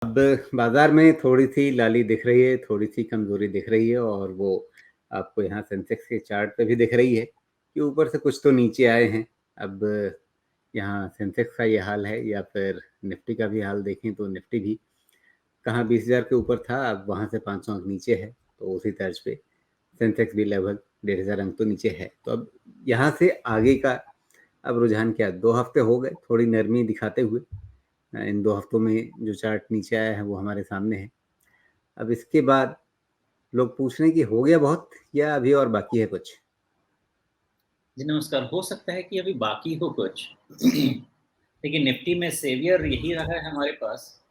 अब बाजार में थोड़ी-सी लाली दिख रही है, थोड़ी-सी कमज़ोरी दिख रही है और वो आपको यहाँ सेंसेक्स के चार्ट पे भी दिख रही है कि ऊपर से कुछ तो नीचे आए हैं। अब यहाँ सेंसेक्स का ये हाल है या फिर निफ्टी का भी हाल देखें तो निफ्टी भी कहाँ 20,000 के ऊपर था, अब वहाँ से 500 अंक नीचे है। तो उसी तर्ज पे सेंसेक्स भी लगभग 1,500 अंक तो नीचे है। तो अब यहाँ से आगे का अब रुझान क्या, 2 हफ्ते हो गए थोड़ी नरमी दिखाते हुए। इन 2 हफ्तों में जो चार्ट नीचे आया है वो हमारे सामने है। अब इसके बाद लोग पूछ रहे हैं कि हो गया बहुत या अभी और बाकी है कुछ? जी नमस्कार। हो सकता है कि अभी बाकी हो कुछ। देखिए निफ्टी में सेवियर यही रहा है हमारे पास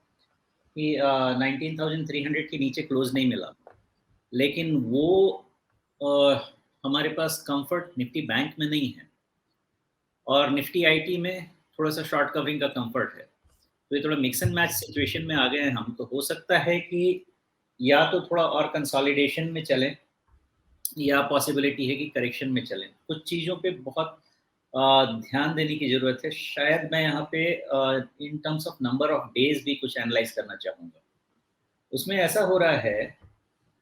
कि 19,300 के नीचे क्लोज नहीं मिला, लेकिन वो अ, हमारे पास कंफर्ट निफ्टी बैंक में नहीं है और निफ्टी आईटी में थोड़ा सा शॉर्ट कवरिंग का कंफर्ट है। तो ये थोड़ा मिक्स एंड मैच सिचुएशन में आ गए हैं हम। तो हो सकता है कि या तो थोड़ा और कंसोलिडेशन में चलें या पॉसिबिलिटी है कि करेक्शन में चलें। कुछ चीज़ों पे बहुत ध्यान देने की ज़रूरत है। शायद मैं यहाँ पे in terms of number of days भी कुछ एनालाइज़ करना चाहूँगा। उसमें ऐसा हो रहा है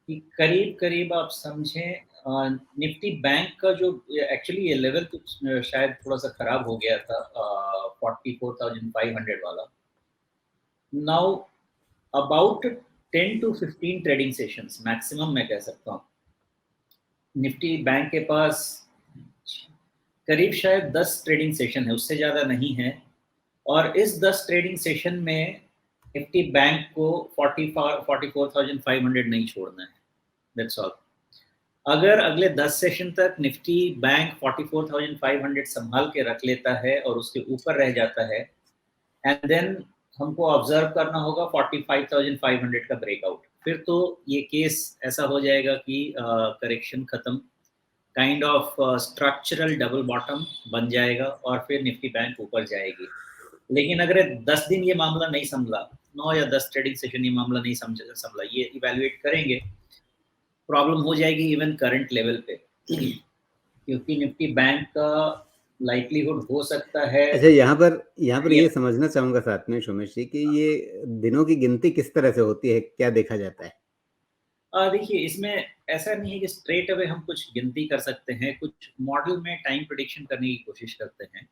कि करीब-करीब आप समझें निफ्टी बैंक का जो एक्चुअली ये लेवल कुछ शायद थोड़ा-सा खराब हो गया था 44,500 वाला। Now about 10 to 15 trading sessions maximum मैं कह सकता हूँ। निफ्टी बैंक के पास करीब शायद 10 ट्रेडिंग सेशन है, उससे ज़्यादा नहीं है। और इस 10 ट्रेडिंग सेशन में निफ्टी बैंक को 44,500 नहीं छोड़ना है। That's all. अगर अगले 10 सेशन तक निफ्टी बैंक 44,500 संभाल के रख लेता है और उसके ऊपर रह जाता है, एंड देन हमको ऑब्जर्व करना होगा 45,500 का ब्रेकआउट। फिर तो ये केस ऐसा हो जाएगा कि करेक्शन खत्म, kind of structural double bottom बन जाएगा और फिर निफ्टी बैंक ऊपर जाएगी। लेकिन अगर 10 दिन ये मामला नहीं संभला, 9 या 10 ट्रेडिंग सेशन ये मामला नहीं संभला, ये इवैल्यूएट करेंगे, प्रॉब्लम हो जाएगी इवन करंट लेवल पे। क्योंकि निफ्टी बैंक का लाइक्लीहुड हो सकता है अच्छा, यहाँ पर ये ये समझना चाहूँगा साथ में सोमेश जी कि ये दिनों की गिनती किस तरह से होती है? क्या देखा जाता है? देखिए इसमें ऐसा नहीं है कि स्ट्रेट अवे हम कुछ गिनती कर सकते हैं, कुछ मॉडल में टाइम प्रेडिक्शन करने की कोशिश करते हैं।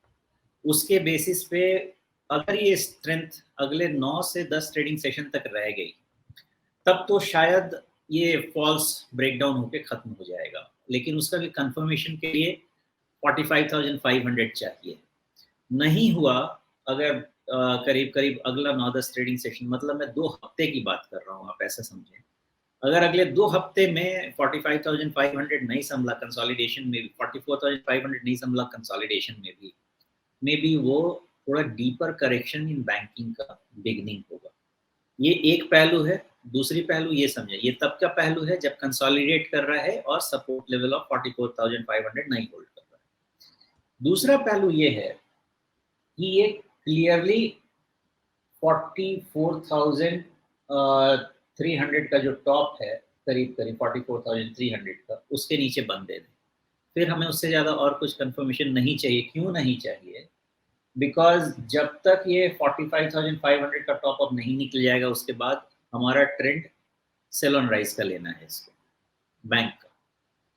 उसके बेसिस पे अगर ये स्ट्रेंथ अगले 9 से 10 ट्रेडिंग सेशन तक रह गई, तब तो शायद ये फॉल्स ब्रेकडाउन होके खत्म हो जाएगा। लेकिन उसका भी कंफर्मेशन के लिए 45,500 चाहिए। नहीं हुआ, अगर करीब-करीब अगला 9-10 ट्रेडिंग सेशन, मतलब मैं 2 हफ्ते की बात कर रहा हूँ, आप ऐसा समझें। अगर अगले 2 हफ्ते में 45,500 नहीं संभला कंसोलिडेशन में भी, 44,500 नहीं संभला कंसोलिडेशन में भी, मेबी वो थोड़ा डीपर करेक्शन इन बैंकिंग का बिगिनिंग होगा। ये एक पहलू है। दूसरी पहलू ये समझे, ये तब का पहलू है जब कंसोलिडेट कर रहा है और सपोर्ट लेवल ऑफ 44,500 नहीं होल्ड कर रहा है। दूसरा पहलू ये है कि ये क्लियरली 44,300 का जो टॉप है, करीब-करीब 44,300 का, उसके नीचे बंद दे दें। फिर हमें उससे ज़्यादा और कुछ कंफर्मेशन नहीं चाहिए। क्यों नहीं चाहिए? बिकॉज़ जब तक ये 45,500 का टॉप अप नहीं निकल जाएगा, उसके बाद हमारा ट्रेंड सेल ऑन राइज़ का लेना है इसको, बैंक का।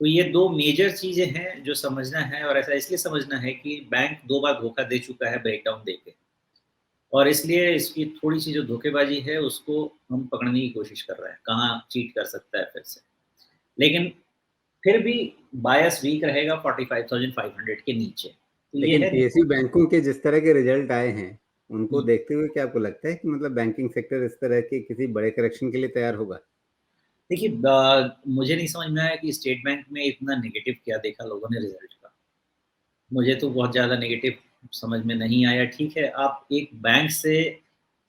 तो ये 2 मेजर चीज़ें हैं जो समझना है, और ऐसा इसलिए समझना है कि बैंक 2 बार धोखा दे चुका है ब्रेकडाउन देके, और इसलिए इसकी थोड़ी-सी जो धोखेबाज़ी है उसको हम पकड़ने की कोशिश कर रहे हैं, कहाँ चीट कर सकता है फिर से। लेकिन फिर भी बायस वीक रहेगा 45,500 के नीचे। तो ये लेकिन है पीएसयू बैंकों के जिस तरह के रिजल्ट आए हैं, उनको हुँ। देखते हुए क्या आपको लगता है कि मतलब बैंकिंग सेक्टर इस तरह के किसी बड़े करेक्शन के लिए तैयार होगा? देखिए मुझे नहीं समझ में आया कि स्टेट बैंक में इतना नेगेटिव क्या देखा लोगों ने रिजल्ट का। मुझे तो बहुत ज़्यादा नेगेटिव समझ में नहीं आया। ठीक है, आप एक बैंक से,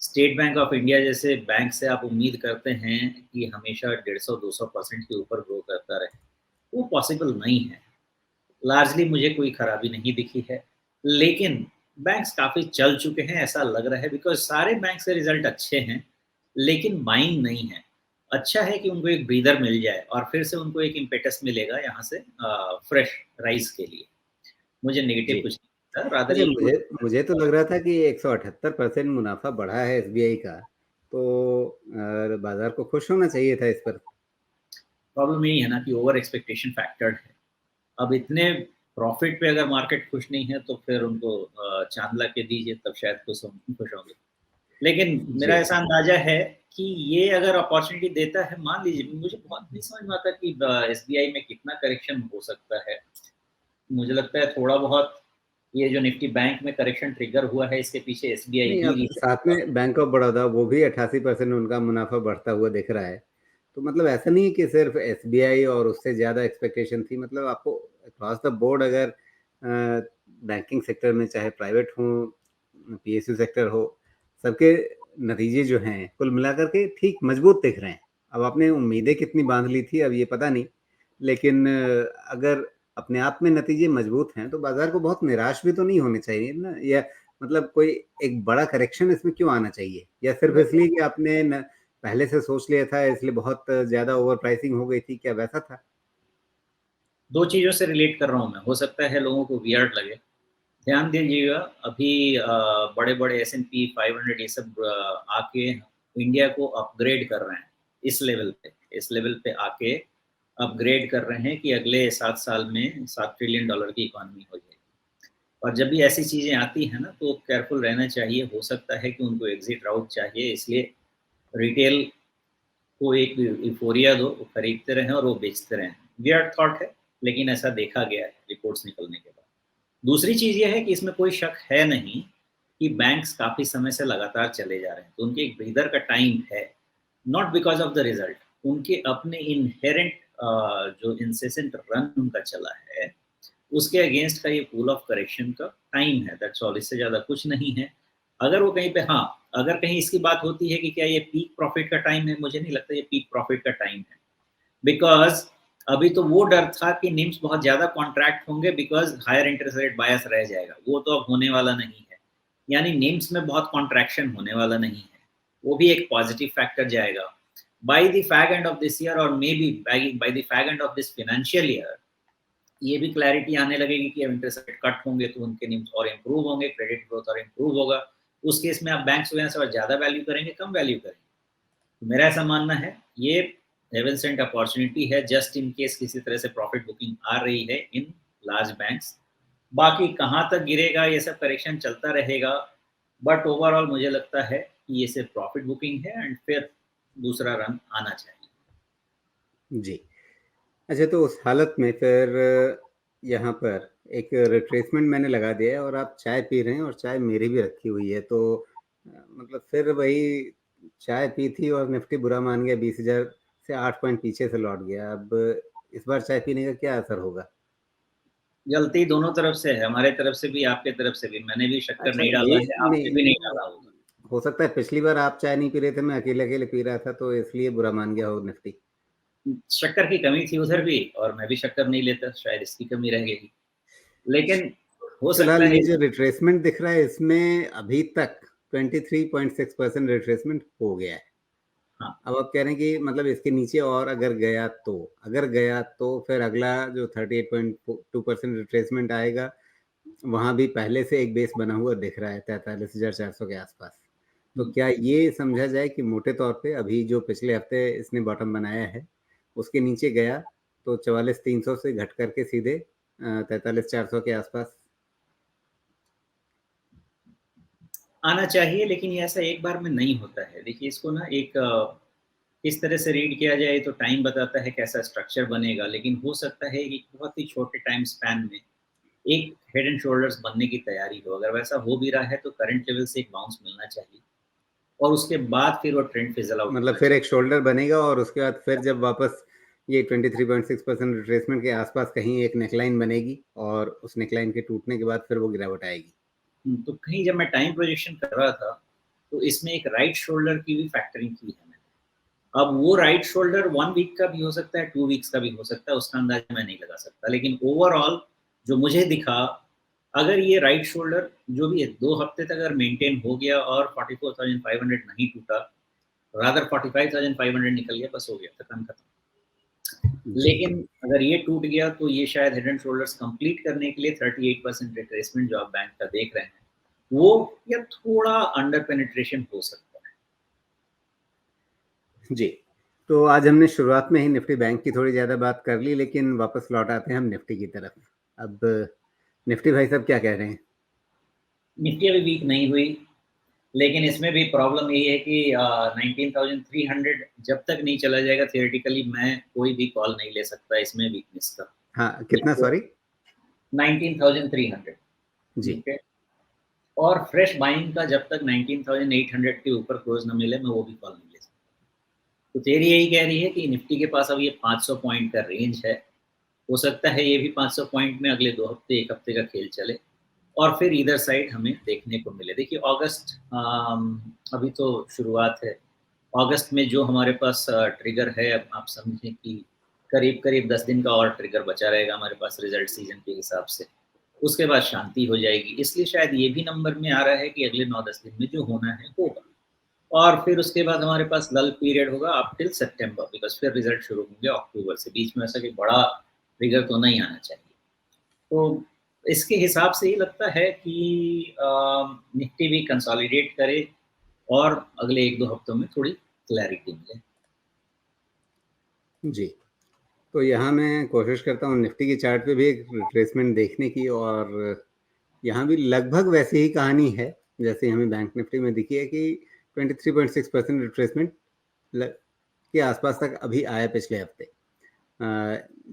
स्टेट बैंक ऑफ इंडिया जैसे बैंक से आप उम्मीद करते हैं कि हमेशा 150-200% के ऊपर ग्रो करता रहे, वो पॉसिबल नहीं है। लार्जली मुझे कोई खराबी नहीं दिखी है, लेकिन बैंक्स काफ़ी चल चुके हैं ऐसा लग रहा है, बिकॉज़ सारे बैंक्स के रिज़ल्ट अच्छे हैं, लेकिन बाइंग नहीं है। अच्छा है कि उनको एक ब्रीदर मिल जाए और फिर से उनको एक इम्पेटस मिलेगा यहाँ से फ्रेश राइज़ के लिए। मुझे नेगेटिव जी। कुछ नहीं लगता, रादर अच्छा, ये मुझे मुझे तो लग रहा था कि 178% मुनाफ़ा बढ़ा है एसबीआई का। तो बाजार को खुश होना चाहिए था इस पर। प्रॉब्लम यही है ना कि ओवर एक्सपेक्टेशन फैक्टर्ड है। अब इतने प्रॉफिट पे अगर मार्केट खुश नहीं है तो फिर उनको चाँद ला के दीजिए, तब शायद खुश होंगे। लेकिन मेरा जी। ऐसा अंदाज़ा है कि ये अगर अपॉर्च्युनिटी देता है, मान लीजिए, मुझे बहुत नहीं समझ में आता कि एसबीआई में कितना करेक्शन हो सकता है। मुझे लगता है थोड़ा बहुत ये जो निफ्टी बैंक में करेक्शन ट्रिगर हुआ है, इसके पीछे एसबीआई नहीं, भी अब रीज़न साथ होगा। में बैंक ऑफ बड़ौदा, वो भी 88% उनका मुनाफा बढ़ता हुआ दिख रहा है। तो मतलब ऐसा नहीं है कि सिर्फ एसबीआई और उससे ज़्यादा एक्सपेक्टेशन थी, मतलब आपको अक्रॉस द बोर्ड अगर बैंकिंग सेक्टर में चाहे प्राइवेट हो, पीएसयू सेक्टर हो, सबके नतीजे जो हैं कुल मिलाकर के ठीक मजबूत दिख रहे हैं। अब आपने उम्मीदें कितनी बांध ली थी अब ये पता नहीं, लेकिन अगर अपने आप में नतीजे मजबूत हैं तो बाजार को बहुत निराश भी तो नहीं होने चाहिए ना, या मतलब कोई एक बड़ा करेक्शन इसमें क्यों आना चाहिए, या सिर्फ देखिए, इसलिए कि आपने पहले से सोच लिया था इसलिए बहुत ज्यादा ओवर प्राइसिंग हो गई थी, क्या वैसा था? 2 चीज़ों से रिलेट कर रहा हूँ मैं, हो सकता है लोगों को वियर्ड लगे। ध्यान दीजिएगा, अभी बड़े-बड़े एस&पी 500 ये सब आके इंडिया को अपग्रेड कर रहे हैं, इस लेवल पे आके अपग्रेड कर रहे हैं कि अगले 7 साल में $7 ट्रिलियन की इकॉनमी हो जाएगी। और जब भी ऐसी चीज़ें आती हैं ना, तो केयरफुल रहना चाहिए। हो सकता है कि उनको एग्ज़िट राउट चाहिए, इसलिए रिटेल को एक यूफ़ोरिया दो, वो खरीदते रहें और वो बेचते रहें। वियर्ड थॉट है, लेकिन ऐसा देखा गया है रिपोर्ट्स निकलने के बाद। दूसरी चीज़ ये है कि इसमें कोई शक है नहीं कि बैंक्स काफ़ी समय से लगातार चले जा रहे हैं, तो उनके एक ब्रीदर का टाइम है, not because of the result. उनके अपने इन्हेरेंट जो इंसेसेंट रन उनका चला है, उसके अगेंस्ट का ये पूल ऑफ करेक्शन का टाइम है, दैट्स ऑल, इससे ज़्यादा कुछ नहीं है। अगर वो कहीं पे, हाँ, अगर कहीं इसकी बात होती है कि क्या ये पीक प्रॉफ़िट का टाइम है, मुझे नहीं लगता ये पीक प्रॉफ़िट का टाइम है। बिकॉज़ अभी तो वो डर था कि निम्स बहुत ज़्यादा कॉन्ट्रैक्ट होंगे बिकॉज़ हायर इंटरेस्ट रेट बायस रह जाएगा, वो तो अब होने वाला नहीं है। यानी निम्स में बहुत कॉन्ट्रैक्शन होने वाला नहीं है, वो भी एक पॉज़िटिव फैक्टर जाएगा। By the fag end of this year और may be by the fag end of this financial year, ये भी क्लैरिटी आने लगेगी कि अब इंटरेस्ट रेट कट होंगे तो उनके निम्स और इम्प्रूव होंगे, क्रेडिट ग्रोथ और इम्प्रूव होगा। उस केस में आप बैंक्स वगैरह से और ज़्यादा वैल्यू करेंगे, कम वैल्यू करेंगे? तो मेरा ऐसा मानना है, ये हेवन सेंट अपॉर्चुनिटी है जस्ट इन केस किसी तरह से प्रॉफिट बुकिंग आ रही है इन लार्ज बैंक्स। बाकी कहाँ तक गिरेगा, ये सब करेक्शन चलता रहेगा, बट ओवरऑल मुझे लगता है कि ये सिर्फ प्रॉफिट बुकिंग है एंड फिर दूसरा रन आना चाहिए। जी। अच्छा, तो उस हालत में फिर यहाँ पर एक रिट्रेसमेंट मैंने लगा दिया है और आप चाय पी रहे हैं और चाय मेरी भी रखी हुई है, तो मतलब फिर वही चाय पी थी और निफ्टी बुरा मान गया, 20,000 से 8 पॉइंट पीछे से लौट गया। अब इस बार चाय पीने का क्या असर होगा? गलती दोनों तरफ से है, हमारे तरफ से भी, आपके तरफ से भी। मैंने भी शक्कर अच्छा, नहीं ये डाला है, आपने भी नहीं डाला नहीं, होगा। हो सकता है पिछली बार आप चाय नहीं पी रहे थे, मैं अकेले-अकेले पी रहा था, तो इसलिए बुरा मान गया हो निफ्टी। शक्कर की कमी थी उधर भी और मैं भी शक्कर नहीं लेता, शायद इसकी कमी रह गई। लेकिन हो सकता फिलहाल है। ये जो रिट्रेसमेंट दिख रहा है इसमें अभी तक 23.6% रिट्रेसमेंट हो गया है। हाँ, अब आप कह रहे हैं कि मतलब इसके नीचे और अगर गया तो फिर अगला जो 38.2% रिट्रेसमेंट आएगा, वहाँ भी पहले से एक बेस बना हुआ दिख रहा है 43,400 के आसपास। तो क्या ये समझा जाए कि मोटे तौर पे अभी जो पिछले हफ्ते इसने बॉटम बनाया है, उसके नीचे गया तो 44,300 से घट करके सीधे 43,400 के आसपास? आना चाहिए, लेकिन ये ऐसा एक बार में नहीं होता है। देखिए, इसको ना एक किस तरह से रीड किया जाए तो टाइम बताता है कैसा स्ट्रक्चर बनेगा, लेकिन हो सकता है कि बहुत ही छोटे टाइम स्पैन में एक हेड एंड शोल्डर्स बनने की तैयारी हो। अगर वैसा हो भी रहा है तो करंट लेवल से एक बाउंस मिलना चाहिए और उसके बाद फिर वो ट्रेंड फिज़ल आउट मतलब होना फिर चाहिए। एक शोल्डर बनेगा और उसके बाद फिर जब वापस ये 23.6% रिट्रेसमेंट के आसपास कहीं एक नेकलाइन बनेगी और उस नेकलाइन के टूटने के बाद फिर वो गिरावट आएगी। तो कहीं जब मैं टाइम प्रोजेक्शन कर रहा था, तो इसमें एक राइट शोल्डर की भी फैक्टरिंग की है मैंने। अब वो राइट शोल्डर 1 वीक का भी हो सकता है, 2 वीक्स का भी हो सकता है, उसका अंदाज़ा मैं नहीं लगा सकता। लेकिन ओवरऑल जो मुझे दिखा, अगर ये राइट शोल्डर जो भी है 2 हफ्ते तक अगर मेंटेन हो गया और 44,500 नहीं टूटा, रादर 45,500 निकल गया, बस हो गया, खत्म। जी। लेकिन अगर ये टूट गया तो ये शायद हेड एंड शोल्डर्स कंप्लीट करने के लिए 38% रिट्रेसमेंट जो आप बैंक का देख रहे हैं, वो या थोड़ा अंडर पेनिट्रेशन हो सकता है। जी। तो आज हमने शुरुआत में ही निफ्टी बैंक की थोड़ी ज़्यादा बात कर ली, लेकिन वापस लौट आते हैं हम निफ्टी की तरफ। अब निफ्टी भाई साहब क्या कह रहे हैं? निफ्टी अभी वीक नहीं हुई, लेकिन इसमें भी प्रॉब्लम यही है कि 19,300 जब तक नहीं चला जाएगा थियोरेटिकली मैं कोई भी कॉल नहीं ले सकता इसमें वीकनेस का। हाँ, कितना देखो, सॉरी? 19,300, जी। ठीक है? और फ्रेश बाइंग का जब तक 19,800 के ऊपर क्लोज ना मिले, मैं वो भी कॉल नहीं ले सकता। तो थियरी यही कह रही है कि निफ्टी के पास अब ये 500 पॉइंट का रेंज है। हो सकता है ये भी 500 पॉइंट में अगले 2 हफ्ते, 1 हफ्ते का खेल चले और फिर ईदर साइड हमें देखने को मिले। देखिए अगस्त अभी तो शुरुआत है। अगस्त में जो हमारे पास ट्रिगर है, अब आप समझें कि करीब-करीब 10 दिन का और ट्रिगर बचा रहेगा हमारे पास रिज़ल्ट सीज़न के हिसाब से। उसके बाद शांति हो जाएगी। इसलिए शायद ये भी नंबर में आ रहा है कि अगले 9-10 दिन में जो होना है होगा। और फिर उसके बाद हमारे पास लल पीरियड होगा अप टिल सितंबर, बिकॉज़ फिर रिज़ल्ट शुरू होंगे अक्टूबर से। बीच में ऐसा कोई बड़ा ट्रिगर तो नहीं आना चाहिए। तो इसके हिसाब से ही लगता है कि निफ्टी भी कंसोलिडेट करे और अगले 1-2 हफ्तों में थोड़ी क्लैरिटी मिले। जी। तो यहाँ मैं कोशिश करता हूँ निफ्टी के चार्ट पे भी एक रिट्रेसमेंट देखने की, और यहाँ भी लगभग वैसी ही कहानी है जैसे हमें बैंक निफ्टी में दिखी है कि 23.6% रिट्रेसमेंट के आसपास तक अभी आया पिछले हफ्ते।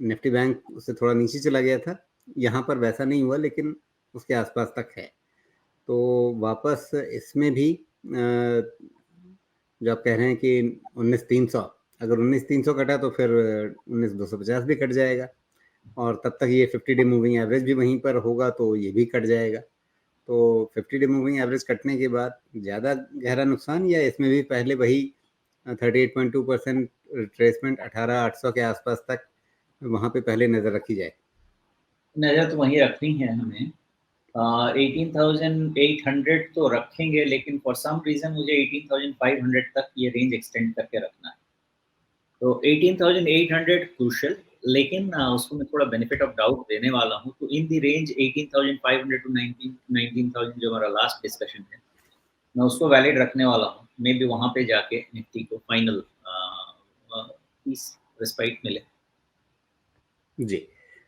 निफ्टी बैंक उससे थोड़ा नीचे चला गया था, यहाँ पर वैसा नहीं हुआ लेकिन उसके आसपास तक है। तो वापस इसमें भी जो आप कह रहे हैं कि 19,300, अगर 19,300 कटा तो फिर 19,250 भी कट जाएगा, और तब तक ये 50 डे मूविंग एवरेज भी वहीं पर होगा तो ये भी कट जाएगा। तो 50 डे मूविंग एवरेज कटने के बाद ज़्यादा गहरा नुकसान, या इसमें भी पहले वही 38.2% रिट्रेसमेंट 18,800 के आसपास तक वहाँ पे पहले नज़र रखी जाए? नज़र तो वहीं रखनी है हमें। 18,800 तो रखेंगे, लेकिन फॉर सम रीज़न मुझे 18,500 तक ये रेंज एक्सटेंड करके रखना है। तो 18,800 क्रूशियल, लेकिन उसको मैं थोड़ा बेनिफिट ऑफ डाउट देने वाला हूँ। तो इन द रेंज 18,500 टू 19,000 जो हमारा लास्ट डिस्कशन है, मैं उसको वैलिड रखने वाला हूँ। मे बी वहाँ पे जाके निफ्टी को फाइनल पीस रिस्पाइट मिले। जी।